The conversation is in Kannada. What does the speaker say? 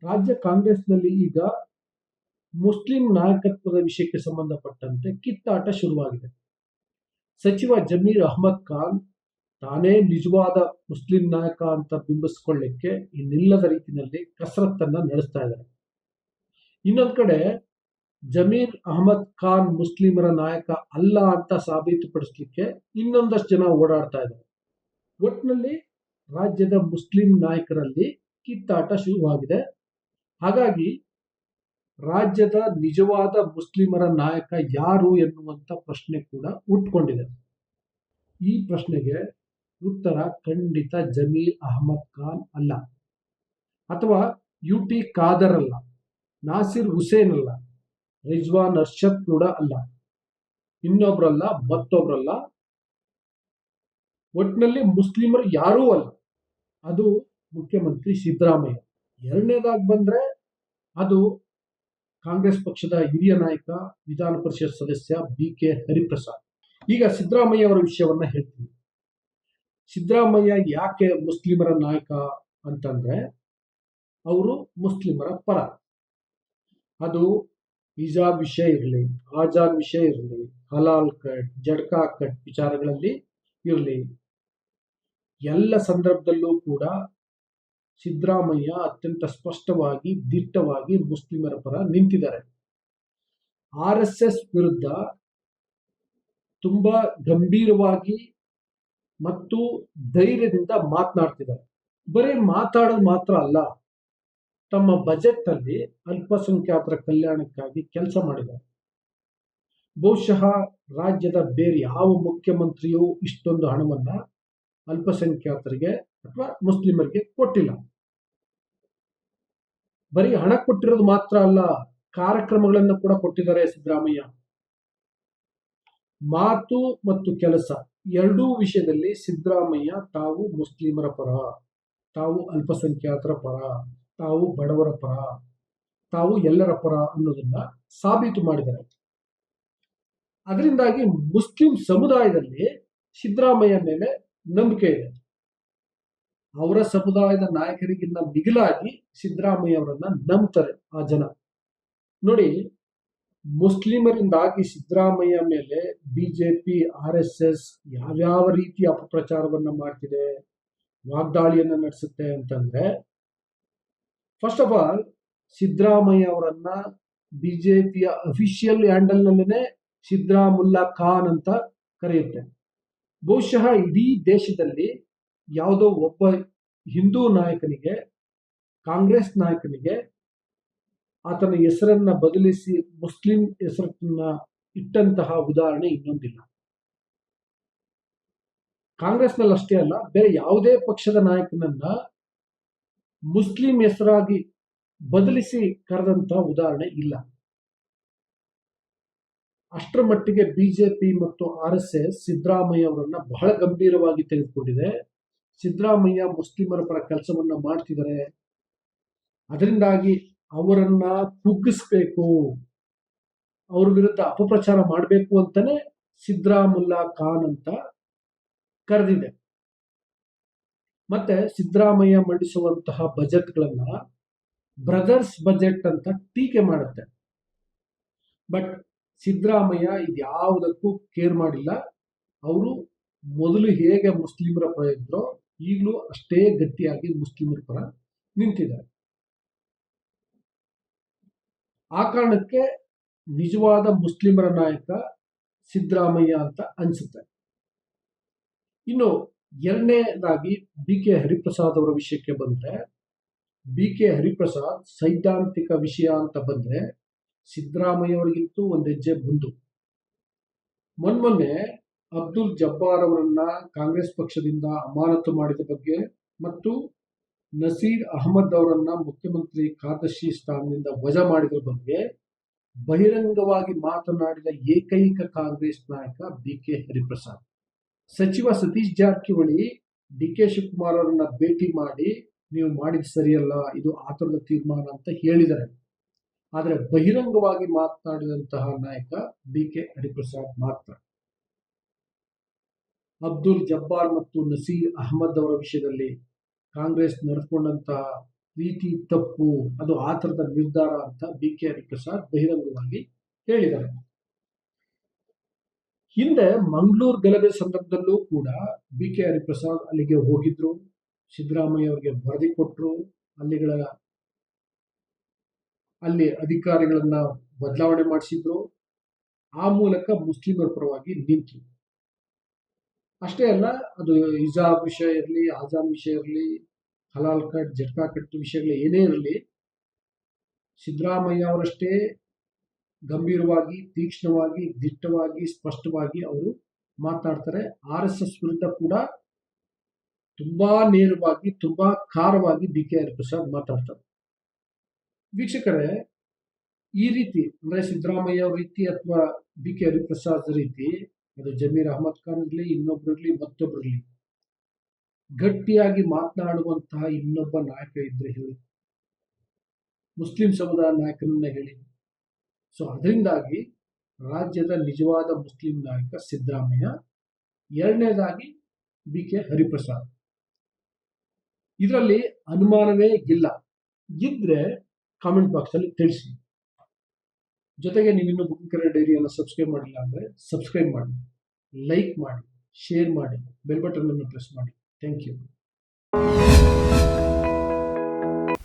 ರಾಜ್ಯ ಕಾಂಗ್ರೆಸ್ನಲ್ಲಿ ಈಗ ಮುಸ್ಲಿಂ ನಾಯಕತ್ವದ ವಿಷಯಕ್ಕೆ ಸಂಬಂಧಪಟ್ಟಂತೆ ಕಿತ್ತಾಟ ಶುರುವಾಗಿದೆ. ಸಚಿವ ಜಮೀರ್ ಅಹ್ಮದ್ ಖಾನ್ ತಾನೇ ನಿಜವಾದ ಮುಸ್ಲಿಂ ನಾಯಕ ಅಂತ ಬಿಂಬಿಸಿಕೊಳ್ಳಿಕ್ಕೆ ಇನ್ನಿಲ್ಲದ ರೀತಿಯಲ್ಲಿ ಕಸರತ್ತನ್ನ ನಡೆಸ್ತಾ ಇದ್ದಾರೆ. ಇನ್ನೊಂದು ಕಡೆ ಜಮೀರ್ ಅಹ್ಮದ್ ಖಾನ್ ಮುಸ್ಲಿಮರ ನಾಯಕ ಅಲ್ಲ ಅಂತ ಸಾಬೀತುಪಡಿಸಲಿಕ್ಕೆ ಇನ್ನೊಂದಷ್ಟು ಜನ ಓಡಾಡ್ತಾ ಇದ್ದಾರೆ. ಒಟ್ಟಿನಲ್ಲಿ ರಾಜ್ಯದ ಮುಸ್ಲಿಂ ನಾಯಕರಲ್ಲಿ ಕಿತ್ತಾಟ ಶುರುವಾಗಿದೆ. ಹಾಗಾಗಿ ರಾಜ್ಯದ ನಿಜವಾದ ಮುಸ್ಲಿಮರ ನಾಯಕ ಯಾರು ಎನ್ನುವಂತ ಪ್ರಶ್ನೆ ಕೂಡ ಹುಟ್ಕೊಂಡಿದೆ. ಈ ಪ್ರಶ್ನೆಗೆ ಉತ್ತರ ಖಂಡಿತ ಜಮೀರ್ ಅಹ್ಮದ್ ಖಾನ್ ಅಲ್ಲ, ಅಥವಾ ಯುಟಿ ಖಾದರ್ ಅಲ್ಲ, ನಾಸಿರ್ ಹುಸೇನ್ ಅಲ್ಲ, ರಿಜ್ವಾನ್ ಅರ್ಷದ್ ಕೂಡ ಅಲ್ಲ, ಇನ್ನೊಬ್ರಲ್ಲ, ಮತ್ತೊಬ್ರಲ್ಲ. ಒಟ್ಟಿನಲ್ಲಿ ಮುಸ್ಲಿಮರು ಯಾರೂ ಅಲ್ಲ, ಅದು ಮುಖ್ಯಮಂತ್ರಿ ಸಿದ್ದರಾಮಯ್ಯ. ಎರಡನೇದಾಗಿ ಬಂದ್ರೆ ಅದು ಕಾಂಗ್ರೆಸ್ ಪಕ್ಷದ ಹಿರಿಯ ನಾಯಕ, ವಿಧಾನ ಪರಿಷತ್ ಸದಸ್ಯ BK ಹರಿಪ್ರಸಾದ್. ಈಗ ಸಿದ್ದರಾಮಯ್ಯ ಅವರ ವಿಷಯವನ್ನ ಹೇಳ್ತೀನಿ. ಸಿದ್ದರಾಮಯ್ಯ ಯಾಕೆ ಮುಸ್ಲಿಮರ ನಾಯಕ ಅಂತಂದ್ರೆ, ಅವರು ಮುಸ್ಲಿಮರ ಪರ. ಅದು ಹಿಜಾಬ್ ವಿಷಯ ಇರಲಿ, ಆಜಾನ್ ವಿಷಯ ಇರಲಿ, ಹಲಾಲ್ ಕಟ್, ಜಡ್ಕಾ ಕಟ್ ವಿಚಾರಗಳಲ್ಲಿ ಇರಲಿ, ಎಲ್ಲ ಸಂದರ್ಭದಲ್ಲೂ ಕೂಡ ಸಿದ್ದರಾಮಯ್ಯ ಅತ್ಯಂತ ಸ್ಪಷ್ಟವಾಗಿ, ದಿಟ್ಟವಾಗಿ ಮುಸ್ಲಿಮರ ಪರ ನಿಂತಿದ್ದಾರೆ. RSS ವಿರುದ್ಧ ತುಂಬಾ ಗಂಭೀರವಾಗಿ ಮತ್ತು ಧೈರ್ಯದಿಂದ ಮಾತನಾಡ್ತಿದ್ದಾರೆ. ಬರೀ ಮಾತಾಡೋದು ಮಾತ್ರ ಅಲ್ಲ, ತಮ್ಮ ಬಜೆಟ್ ಅಲ್ಲಿ ಅಲ್ಪಸಂಖ್ಯಾತರ ಕಲ್ಯಾಣಕ್ಕಾಗಿ ಕೆಲಸ ಮಾಡಿದ್ದಾರೆ. ಬಹುಶಃ ರಾಜ್ಯದ ಬೇರೆ ಯಾವ ಮುಖ್ಯಮಂತ್ರಿಯೂ ಇಷ್ಟೊಂದು ಹಣವನ್ನ ಅಲ್ಪಸಂಖ್ಯಾತರಿಗೆ ಅಥವಾ ಮುಸ್ಲಿಮರಿಗೆ ಕೊಟ್ಟಿಲ್ಲ. ಬರೀ ಹಣ ಕೊಟ್ಟಿರೋದು ಮಾತ್ರ ಅಲ್ಲ, ಕಾರ್ಯಕ್ರಮಗಳನ್ನು ಕೂಡ ಕೊಟ್ಟಿದ್ದಾರೆ ಸಿದ್ದರಾಮಯ್ಯ. ಮಾತು ಮತ್ತು ಕೆಲಸ ಎರಡೂ ವಿಷಯದಲ್ಲಿ ಸಿದ್ದರಾಮಯ್ಯ ತಾವು ಮುಸ್ಲಿಮರ ಪರ, ತಾವು ಅಲ್ಪಸಂಖ್ಯಾತರ ಪರ, ತಾವು ಬಡವರ ಪರ, ತಾವು ಎಲ್ಲರ ಪರ ಅನ್ನೋದನ್ನ ಸಾಬೀತು ಮಾಡಿದ್ದಾರೆ. ಅದರಿಂದಾಗಿ ಮುಸ್ಲಿಂ ಸಮುದಾಯದಲ್ಲಿ ಸಿದ್ದರಾಮಯ್ಯ ಮೇಲೆ ನಂಬಿಕೆ ಇದೆ. ಅವರ ಸಮುದಾಯದ ನಾಯಕರಿಗಿಂತ ಮಿಗಿಲಾಗಿ ಸಿದ್ದರಾಮಯ್ಯ ಅವರನ್ನ ನಂಬ್ತಾರೆ ಆ ಜನ. ನೋಡಿ, ಮುಸ್ಲಿಮರಿಂದಾಗಿ ಸಿದ್ದರಾಮಯ್ಯ ಮೇಲೆ ಬಿಜೆಪಿ, RSS ಯಾವ್ಯಾವ ರೀತಿಯ ಅಪಪ್ರಚಾರವನ್ನ ಮಾಡ್ತಿದೆ, ವಾಗ್ದಾಳಿಯನ್ನ ನಡೆಸುತ್ತೆ ಅಂತಂದ್ರೆ, ಫಸ್ಟ್ ಆಫ್ ಆಲ್ ಸಿದ್ದರಾಮಯ್ಯ ಅವರನ್ನ ಬಿಜೆಪಿಯ ಅಫಿಷಿಯಲ್ ಹ್ಯಾಂಡಲ್ ನಲ್ಲೇನೆ ಸಿದ್ದರಾಮುಲ್ಲಾ ಖಾನ್ ಅಂತ ಕರೆಯುತ್ತೆ. ಬಹುಶಃ ಇಡೀ ದೇಶದಲ್ಲಿ ಯಾವುದೋ ಒಬ್ಬ ಹಿಂದೂ ನಾಯಕನಿಗೆ, ಕಾಂಗ್ರೆಸ್ ನಾಯಕನಿಗೆ ಆತನ ಹೆಸರನ್ನ ಬದಲಿಸಿ ಮುಸ್ಲಿಂ ಹೆಸರನ್ನ ಇಟ್ಟಂತಹ ಉದಾಹರಣೆ ಇನ್ನೊಂದಿಲ್ಲ. ಕಾಂಗ್ರೆಸ್ನಲ್ಲಿ ಅಷ್ಟೇ ಅಲ್ಲ, ಬೇರೆ ಯಾವುದೇ ಪಕ್ಷದ ನಾಯಕನನ್ನ ಮುಸ್ಲಿಂ ಹೆಸರಾಗಿ ಬದಲಿಸಿ ಕರೆದಂತಹ ಉದಾಹರಣೆ ಇಲ್ಲ. ಅಷ್ಟರ ಮಟ್ಟಿಗೆ ಬಿಜೆಪಿ ಮತ್ತು RSS ಸಿದ್ದರಾಮಯ್ಯ ಅವರನ್ನ ಬಹಳ ಗಂಭೀರವಾಗಿ ತೆಗೆದುಕೊಂಡಿದೆ. ಸಿದ್ದರಾಮಯ್ಯ ಮುಸ್ಲಿಮರ ಪರ ಕೆಲಸವನ್ನ ಮಾಡ್ತಿದ್ದಾರೆ, ಅದರಿಂದಾಗಿ ಅವರನ್ನ ಕುಗ್ಗಿಸ್ಬೇಕು, ಅವ್ರ ವಿರುದ್ಧ ಅಪಪ್ರಚಾರ ಮಾಡಬೇಕು ಅಂತಾನೆ ಸಿದ್ದರಾಮುಲ್ಲಾ ಖಾನ್ ಅಂತ ಕರೆದಿದೆ. ಮತ್ತೆ ಸಿದ್ದರಾಮಯ್ಯ ಮಂಡಿಸುವಂತಹ ಬಜೆಟ್ಗಳನ್ನ ಬ್ರದರ್ಸ್ ಬಜೆಟ್ ಅಂತ ಟೀಕೆ ಮಾಡುತ್ತೆ. ಬಟ್ ಸಿದ್ದರಾಮಯ್ಯ ಇದ್ಯಾವುದಕ್ಕೂ ಕೇರ್ ಮಾಡಿಲ್ಲ. ಅವರು ಮೊದಲು ಹೇಗೆ ಮುಸ್ಲಿಮರ ಪರ ಇದ್ರೋ ಈಗಲೂ ಅಷ್ಟೇ ಗಟ್ಟಿಯಾಗಿ ಮುಸ್ಲಿಮರ ಪರ ನಿಂತಿದ್ದಾರೆ. ಆ ಕಾರಣಕ್ಕೆ ನಿಜವಾದ ಮುಸ್ಲಿಮರ ನಾಯಕ ಸಿದ್ದರಾಮಯ್ಯ ಅಂತ ಅನ್ಸುತ್ತೆ. ಇನ್ನು ಎರಡನೇದಾಗಿ BK ಹರಿಪ್ರಸಾದ್ ಅವರ ವಿಷಯಕ್ಕೆ ಬಂದ್ರೆ, BK ಹರಿಪ್ರಸಾದ್ ಸೈದ್ಧಾಂತಿಕ ವಿಷಯ ಅಂತ ಬಂದ್ರೆ ಸಿದ್ದರಾಮಯ್ಯ ಅವರಿಗಿಂತೂ ಒಂದು ಹೆಜ್ಜೆ ಮುಂದು. ಮೊನ್ನೆ ಅಬ್ದುಲ್ ಜಬ್ಬಾರ್ ಅವರನ್ನ ಕಾಂಗ್ರೆಸ್ ಪಕ್ಷದಿಂದ ಅಮಾನತು ಮಾಡಿದ ಬಗ್ಗೆ ಮತ್ತು ನಸೀರ್ ಅಹಮದ್ ಅವರನ್ನ ಮುಖ್ಯಮಂತ್ರಿ ಕಾರ್ಯದರ್ಶಿ ಸ್ಥಾನದಿಂದ ವಜಾ ಮಾಡಿದ್ರ ಬಗ್ಗೆ ಬಹಿರಂಗವಾಗಿ ಮಾತನಾಡಿದ ಏಕೈಕ ಕಾಂಗ್ರೆಸ್ ನಾಯಕ BK ಹರಿಪ್ರಸಾದ್. ಸಚಿವ ಸತೀಶ್ ಜಾರಕಿಹೊಳಿ DK ಶಿವಕುಮಾರ್ ಅವರನ್ನ ಭೇಟಿ ಮಾಡಿ, ನೀವು ಮಾಡಿದ ಸರಿಯಲ್ಲ, ಇದು ಆತುರದ ತೀರ್ಮಾನ ಅಂತ ಹೇಳಿದ್ದಾರೆ. ಆದರೆ ಬಹಿರಂಗವಾಗಿ ಮಾತನಾಡಿದಂತಹ ನಾಯಕ BK ಹರಿಪ್ರಸಾದ್ ಮಾತ್ರ. ಅಬ್ದುಲ್ ಜಬ್ಬಾರ್ ಮತ್ತು ನಸೀರ್ ಅಹಮದ್ ಅವರ ವಿಷಯದಲ್ಲಿ ಕಾಂಗ್ರೆಸ್ ನಡೆದುಕೊಂಡಂತಹ ರೀತಿ ತಪ್ಪು, ಅದು ಆ ಥರದ ನಿರ್ಧಾರ ಅಂತ ಬಿ ಕೆ ಹರಿಪ್ರಸಾದ್ ಬಹಿರಂಗವಾಗಿ ಹೇಳಿದ್ದಾರೆ. ಹಿಂದೆ ಮಂಗಳೂರು ಗಲಭೆ ಸಂದರ್ಭದಲ್ಲೂ ಕೂಡ ಬಿ ಕೆ ಹರಿಪ್ರಸಾದ್ ಅಲ್ಲಿಗೆ ಹೋಗಿದ್ರು, ಸಿದ್ದರಾಮಯ್ಯ ಅವರಿಗೆ ವರದಿ ಕೊಟ್ಟರು, ಅಲ್ಲಿ ಅಧಿಕಾರಿಗಳನ್ನ ಬದಲಾವಣೆ ಮಾಡಿಸಿದ್ರು, ಆ ಮೂಲಕ ಮುಸ್ಲಿಮರ ಪರವಾಗಿ ನಿಂತರು. ಅಷ್ಟೇ ಅಲ್ಲ, ಅದು ಹಿಜಾಬ್ ವಿಷಯ ಇರಲಿ, ಆಜಾನ್ ವಿಷಯ ಇರಲಿ, ಹಲಾಲ್ ಕಟ್, ಜಟ್ಕಾ ಕಟ್ ವಿಷಯಗಳು ಏನೇ ಇರಲಿ, ಸಿದ್ದರಾಮಯ್ಯ ಅವರಷ್ಟೇ ಗಂಭೀರವಾಗಿ, ತೀಕ್ಷ್ಣವಾಗಿ, ದಿಟ್ಟವಾಗಿ, ಸ್ಪಷ್ಟವಾಗಿ ಅವರು ಮಾತನಾಡ್ತಾರೆ. RSS ವಿರುದ್ಧ ಕೂಡ ತುಂಬಾ ನೇರವಾಗಿ, ತುಂಬಾ ಖಾರವಾಗಿ ಬಿ ಕೆ ಹರಿಪ್ರಸಾದ್ ಮಾತಾಡ್ತಾರೆ. ವೀಕ್ಷಕರೇ, ಈ ರೀತಿ ಅಂದ್ರೆ ಸಿದ್ದರಾಮಯ್ಯ ಅವ್ರ ರೀತಿ ಅಥವಾ ಬಿ ಕೆ ಹರಿಪ್ರಸಾದ್ ರೀತಿ, ಅದು ಜಮೀರ್ ಅಹಮದ್ ಖಾನ್ ಇರಲಿ, ಇನ್ನೊಬ್ರಿರ್ಲಿ, ಮತ್ತೊಬ್ರಿರ್ಲಿ, ಗಟ್ಟಿಯಾಗಿ ಮಾತನಾಡುವಂತಹ ಇನ್ನೊಬ್ಬ ನಾಯಕ ಇದ್ರೆ ಹೇಳಿ, ಮುಸ್ಲಿಂ ಸಮುದಾಯ ನಾಯಕನನ್ನ ಹೇಳಿ. ಸೊ ಅದರಿಂದಾಗಿ ರಾಜ್ಯದ ನಿಜವಾದ ಮುಸ್ಲಿಂ ನಾಯಕ ಸಿದ್ದರಾಮಯ್ಯ, ಎರಡನೇದಾಗಿ ಬಿ ಕೆ ಹರಿಪ್ರಸಾದ್. ಇದರಲ್ಲಿ ಅನುಮಾನವೇ ಇಲ್ಲ. ಇದ್ರೆ ಕಾಮೆಂಟ್ ಬಾಕ್ಸ್ ಅಲ್ಲಿ ತಿಳಿಸಿ. ಜೊತೆಗೆ ನೀವಿನ್ನೂ ಬುಕ್ಕಿಂಗ್ ಕನ್ನಡ ಡೈರಿಯನ್ನು ಸಬ್ಸ್ಕ್ರೈಬ್ ಮಾಡಿಲ್ಲ ಅಂದರೆ ಸಬ್ಸ್ಕ್ರೈಬ್ ಮಾಡಿ, ಲೈಕ್ ಮಾಡಿ, ಶೇರ್ ಮಾಡಿ, ಬೆಲ್ ಬಟನ್ ಅನ್ನು ಪ್ರೆಸ್ ಮಾಡಿ. Thank you.